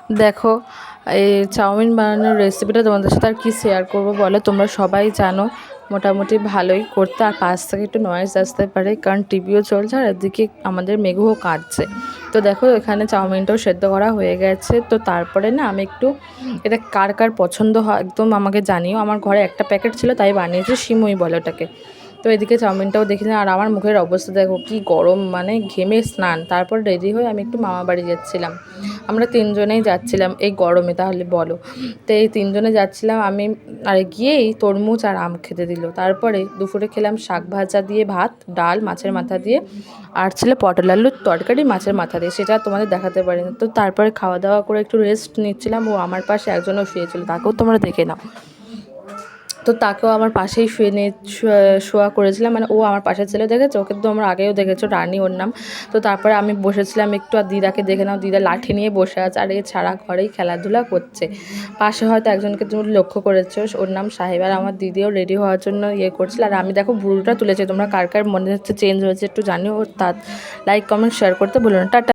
দেখো, এই চাউমিন বানানোর রেসিপিটা তোমাদের সাথে আর কি শেয়ার করবো বলো। তোমরা সবাই জানো মোটামুটি ভালোই করতে, আর পাশ থেকে একটু নয়েজ আসতে পারে কারণ টিভিও চলছে আর এদিকে আমাদের মেঘুও কাঁদছে। তো দেখো এখানে চাউমিনটাও সেদ্ধ করা হয়ে গেছে। তো তারপরে না আমি একটু, এটা কার কার পছন্দ হয় একদম আমাকে জানিও। আমার ঘরে একটা প্যাকেট ছিল তাই বানিয়েছি, সিমুই বলে ওটাকে। তো এদিকে চাউমিনটাও দেখি না, আর আমার মুখের অবস্থা দেখো কি গরম, মানে ঘেমে স্নান। তারপর রেডি হয়ে আমি একটু মামা বাড়ি যাচ্ছিলাম। আমরা তিনজনেই যাচ্ছিলাম এই গরমে, তাহলে বলো। তো এই তিনজনে যাচ্ছিলাম আমি, আর গিয়েই তরমুজ আর আম খেতে দিল। তারপরে দুপুরে খেলাম শাক ভাজা দিয়ে ভাত, ডাল মাছের মাথা দিয়ে, আর ছিল পটল আলুর তরকারি মাছের মাথা দিয়ে, সেটা তোমাদের দেখাতে পারিনি। তো তারপরে খাওয়া দাওয়া করে একটু রেস্ট নিচ্ছিলাম। ও আমার পাশে একজনও শুয়েছিল, তাকেও তোমরা দেখে নাও। তো তাকেও আমার পাশেই শোয়া করেছিলাম, মানে ও আমার পাশে ছিল, দেখেছো ওকে তো তোমরা আগেও দেখেছো, রানী ওর নাম। তো তারপরে আমি বসেছিলাম একটু, আর দিদাকে দেখে নাও, দিদা লাঠি নিয়ে বসে আছে আর এই সারা ঘরেই খেলাধুলা করছে। পাশে হয়তো একজনকে তুমি লক্ষ্য করেছো, ওর নাম সাহেব। আর আমার দিদিও রেডি হওয়ার জন্য করছিল, আর আমি দেখো ভুরুটা তুলেছি। তোমরা কার কার মনে হচ্ছে চেঞ্জ হয়েছে একটু জানিও। তার লাইক কমেন্ট শেয়ার করতে ভুলো না। টাটা।